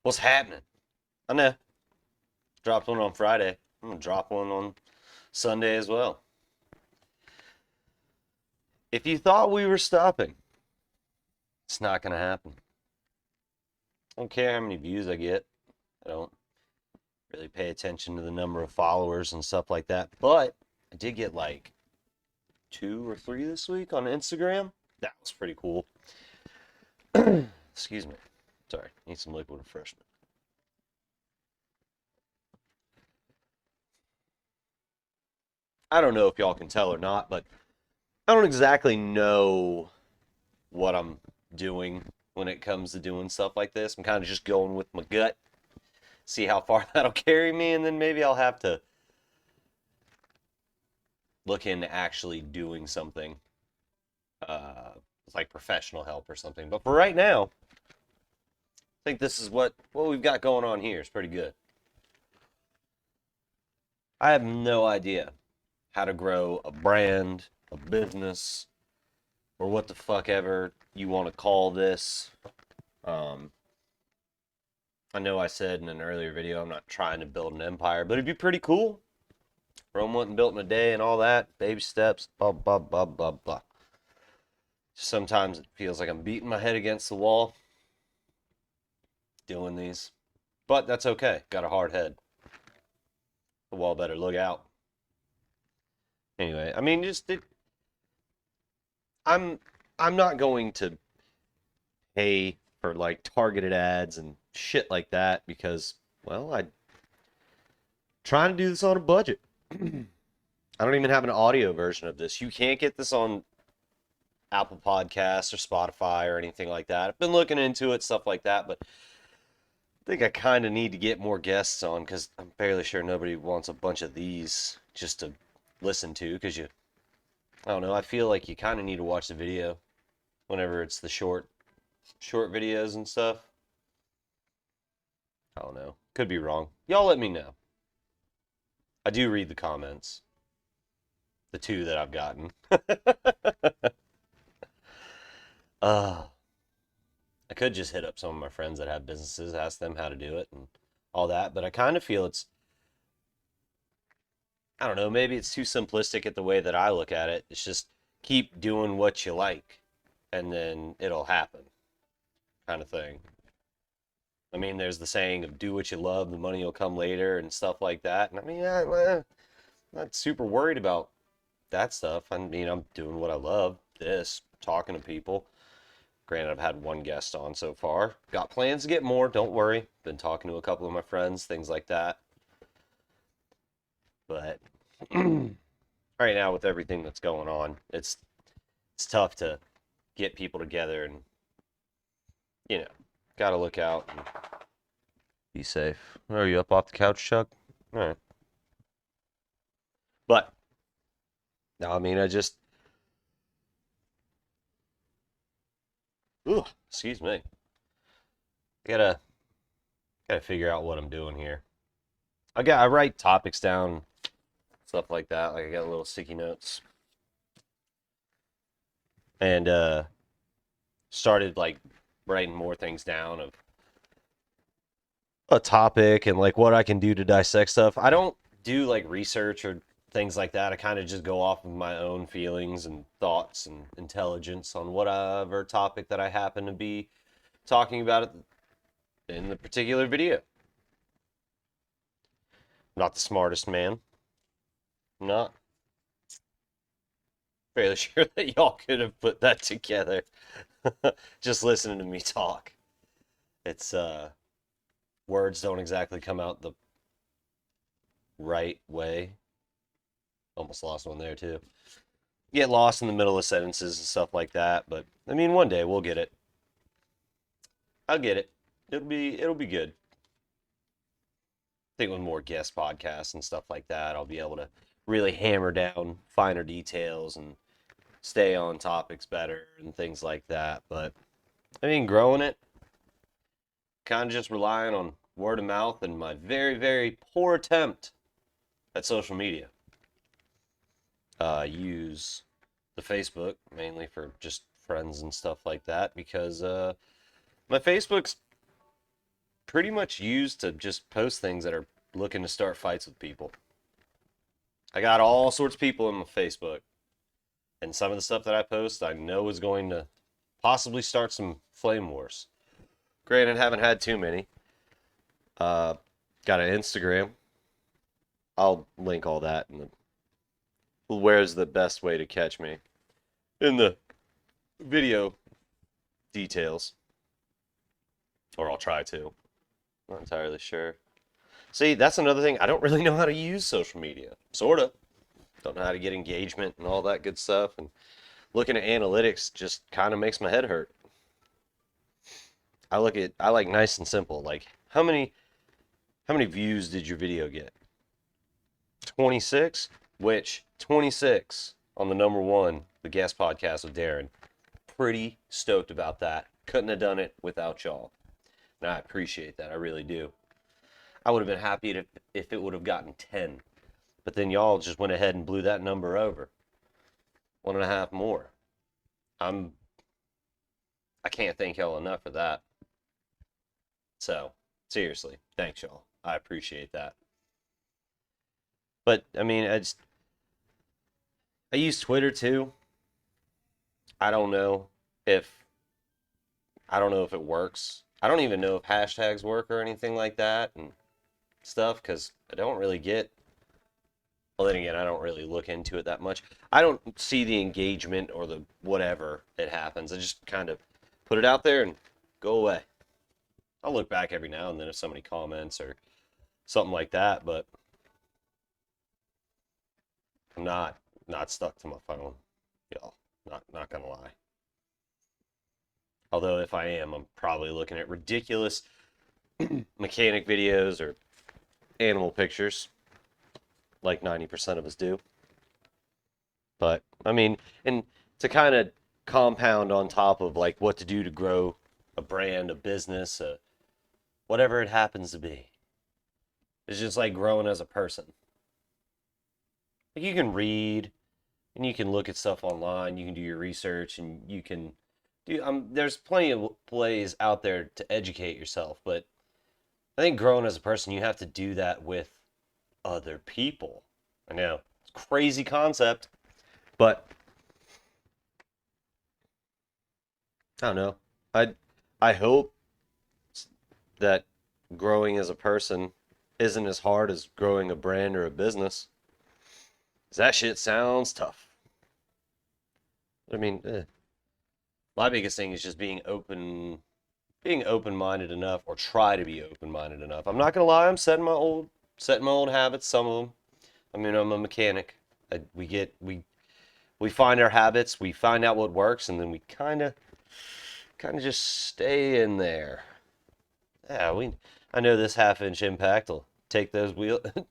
What's happening? I know. Dropped one on Friday. I'm gonna drop one on Sunday as well. If you thought we were stopping, it's not gonna happen. I don't care how many views I get. I don't really pay attention to the number of followers and stuff like that. But I did get like 2 or 3 this week on Instagram. That was pretty cool. Excuse me. Sorry, need some liquid refreshment. I don't know if y'all can tell or not, but I don't exactly know what I'm doing when it comes to doing stuff like this. I'm kind of just going with my gut, see how far that'll carry me, and then maybe I'll have to look into actually doing something uh, like professional help or something. But for right now, I think this is what we've got going on here is pretty good. I have no idea how to grow a brand, a business, or what the fuck ever you want to call this. Um, I know I said in an earlier video I'm not trying to build an empire, but it'd be pretty cool. Rome wasn't built in a day and all that. Baby steps, blah, blah, blah, blah, blah. Sometimes it feels like I'm beating my head against the wall doing these. But that's okay. Got a hard head. The wall better look out. Anyway, I mean, I'm I'm not going to pay for like targeted ads and shit like that because, well, I'm trying to do this on a budget. I don't even have an audio version of this. You can't get this on Apple Podcasts or Spotify or anything like that. I've been looking into it, stuff like that, but I think I kind of need to get more guests on because I'm fairly sure nobody wants a bunch of these just to listen to because I don't know, I feel like you kind of need to watch the video whenever it's the short videos and stuff. I don't know. Could be wrong. Y'all let me know. I do read the comments. The two that I've gotten. uh, I could just hit up some of my friends that have businesses, ask them how to do it and all that, but I kind of feel I don't know, maybe it's too simplistic at the way that I look at it. It's just keep doing what you like and then it'll happen kind of thing. I mean, there's the saying of do what you love, the money will come later and stuff like that. And I mean, I'm not super worried about that stuff. I mean, I'm doing what I love, this, talking to people. Granted, I've had one guest on so far. Got plans to get more, don't worry. Been talking to a couple of my friends, things like that. But right now with everything that's going on, it's tough to get people together and you know, got to look out and be safe. Are you up off the couch, Chuck? All right. But no, I mean, ooh, excuse me. I gotta figure out what I'm doing here. I write topics down, stuff like that. Like I got little sticky notes, and started like writing more things down of a topic and like what I can do to dissect stuff. I don't do like research or things like that. I kind of just go off of my own feelings and thoughts and intelligence on whatever topic that I happen to be talking about in the particular video. I'm not the smartest man. I'm not fairly sure that y'all could have put that together. Just listening to me talk. It's words don't exactly come out the right way. Almost lost one there too. Get lost in the middle of sentences and stuff like that, but I mean one day we'll get it. I'll get it. It'll be good. I think with more guest podcasts and stuff like that, I'll be able to really hammer down finer details and stay on topics better and things like that. But I mean, growing it, kind of just relying on word of mouth and my very, very poor attempt at social media. Use the Facebook mainly for just friends and stuff like that because my Facebook's pretty much used to just post things that are looking to start fights with people. I got all sorts of people in my Facebook, and some of the stuff that I post I know is going to possibly start some flame wars. Granted, haven't had too many. Uh, got an Instagram. I'll link all that in the where's the best way to catch me in the video details, or I'll try to. Not entirely sure. See, that's another thing. I don't really know how to use social media. Sorta. Don't know how to get engagement and all that good stuff. And looking at analytics just kind of makes my head hurt. I like nice and simple. Like how many views did your video get? 26, which 26 on the number one, the guest podcast with Darren. Pretty stoked about that. Couldn't have done it without y'all. And I appreciate that. I really do. I would have been happy if it would have gotten 10. But then y'all just went ahead and blew that number over. 1.5 more. I can't thank y'all enough for that. So, seriously, thanks y'all. I appreciate that. But I mean, I use Twitter too. I don't know if I don't know if it works. I don't even know if hashtags work or anything like that and stuff because I don't really get. Well, then again, I don't really look into it that much. I don't see the engagement or the whatever it happens. I just kind of put it out there and go away. I'll look back every now and then if somebody comments or something like that, but I'm not stuck to my phone, y'all. Not gonna lie. Although if I am, I'm probably looking at ridiculous mechanic videos or animal pictures, like 90% of us do. But I mean, and to kind of compound on top of like what to do to grow a brand, a business, whatever it happens to be. It's just like growing as a person. Like you can read and you can look at stuff online, you can do your research and you can do there's plenty of ways out there to educate yourself, but I think growing as a person you have to do that with other people. I know, it's a crazy concept, but I don't know. I hope that growing as a person isn't as hard as growing a brand or a business. 'Cause that shit sounds tough. I mean, my biggest thing is just being open-minded enough, or try to be open-minded enough. I'm not gonna lie, I'm setting my old habits. Some of them. I mean, I'm a mechanic. We find our habits, we find out what works, and then we kind of just stay in there. Yeah, I know this half-inch impact will take those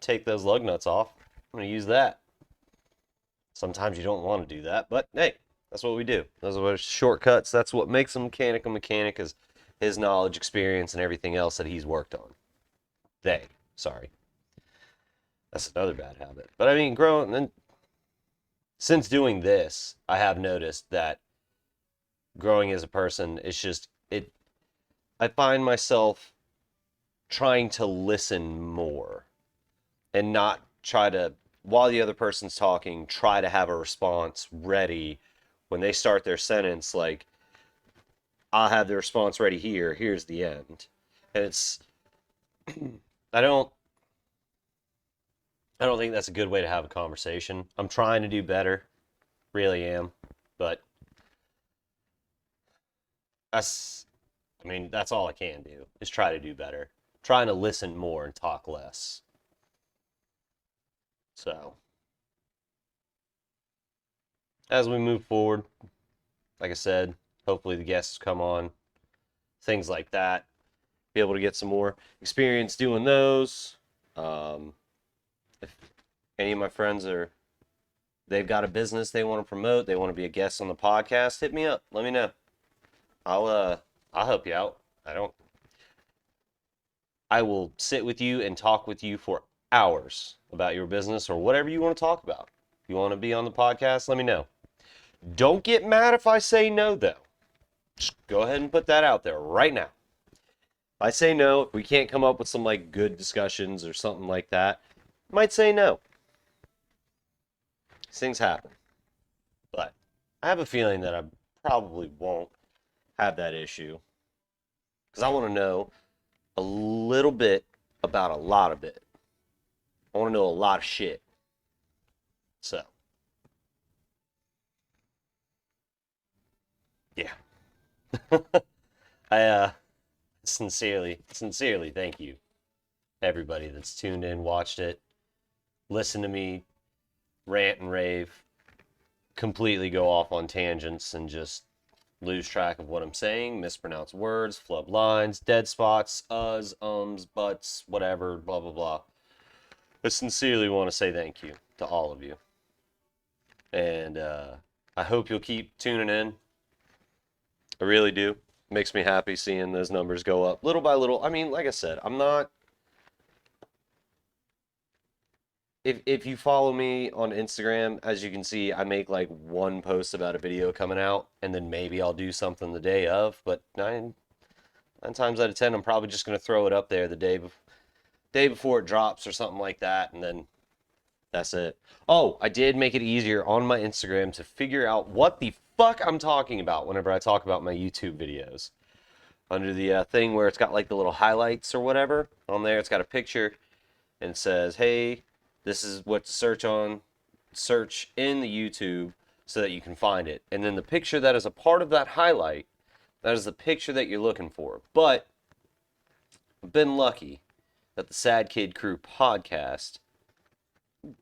take those lug nuts off. I'm gonna use that. Sometimes you don't want to do that, but hey, that's what we do. Those are shortcuts. That's what makes a mechanic is his knowledge, experience, and everything else that he's worked on. Sorry. That's another bad habit. But I mean, growing and since doing this, I have noticed that growing as a person, it's just I find myself trying to listen more and not try to, while the other person's talking, try to have a response ready when they start their sentence. Like, I'll have the response ready here. Here's the end. And I don't think that's a good way to have a conversation. I'm trying to do better, really am, but that's all I can do is try to do better. Trying to listen more and talk less. So, as we move forward, like I said, hopefully the guests come on, things like that. Be able to get some more experience doing those. If any of my friends they've got a business they want to promote, they want to be a guest on the podcast, hit me up. Let me know. I'll help you out. I will sit with you and talk with you for hours about your business or whatever you want to talk about. If you want to be on the podcast, let me know. Don't get mad if I say no, though. Just go ahead and put that out there right now. I say no. If we can't come up with some like good discussions or something like that, I might say no. These things happen. But I have a feeling that I probably won't have that issue because I want to know a little bit about a lot of it. I want to know a lot of shit. So, yeah. I sincerely thank you everybody that's tuned in, watched it, listened to me rant and rave, completely go off on tangents and just lose track of what I'm saying, mispronounce words, flub lines, dead spots, uhs, ums, buts, whatever, blah blah blah. I sincerely want to say thank you to all of you. And I hope you'll keep tuning in. I really do. It makes me happy seeing those numbers go up little by little. I mean, like I said, I'm not. If you follow me on Instagram, as you can see, I make like one post about a video coming out, and then maybe I'll do something the day of. But nine times out of 10, I'm probably just gonna throw it up there the day before it drops or something like that, and then that's it. Oh, I did make it easier on my Instagram to figure out what the fuck I'm talking about whenever I talk about my YouTube videos. Under the thing where it's got like the little highlights or whatever on there, it's got a picture and it says, "Hey, this is what to search in the YouTube so that you can find it." And then the picture that is a part of that highlight, that is the picture that you're looking for. But I've been lucky that the Sad Kid Krew podcast,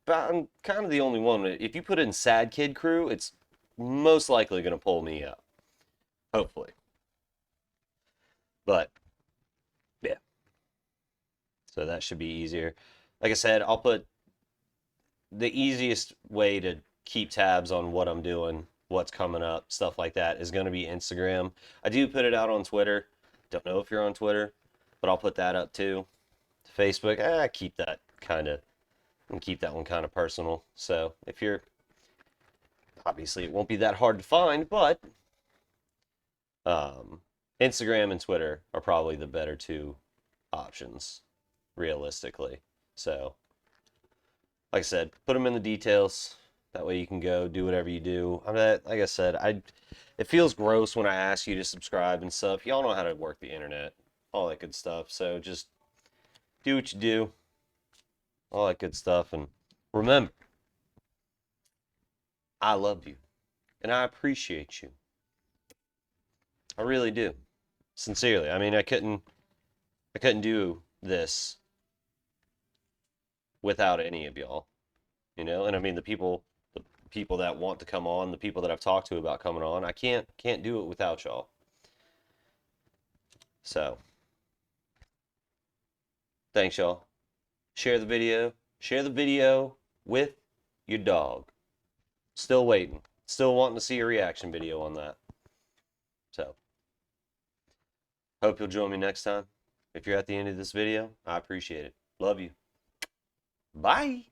I'm kind of the only one. If you put in Sad Kid Krew, it's most likely going to pull me up. Hopefully. But yeah, so that should be easier. Like I said, I'll put the easiest way to keep tabs on what I'm doing, what's coming up, stuff like that is going to be Instagram. I do put it out on Twitter. Don't know if you're on Twitter, but I'll put that up too. Facebook, keep that kind of and keep that one kind of personal. So if you're obviously it won't be that hard to find, but um, Instagram and Twitter are probably the better two options, realistically. So, like I said, put them in the details. That way you can go do whatever you do. I mean, like I said, it feels gross when I ask you to subscribe and stuff. Y'all know how to work the internet, all that good stuff. So just do what you do, all that good stuff, and remember, I love you and I appreciate you. I really do. Sincerely. I mean, I couldn't do this without any of y'all, you know? And I mean the people that want to come on, the people that I've talked to about coming on, I can't do it without y'all. So, thanks y'all. Share the video. Share the video with your dog. Still waiting. Still wanting to see a reaction video on that. So, hope you'll join me next time. If you're at the end of this video, I appreciate it. Love you. Bye.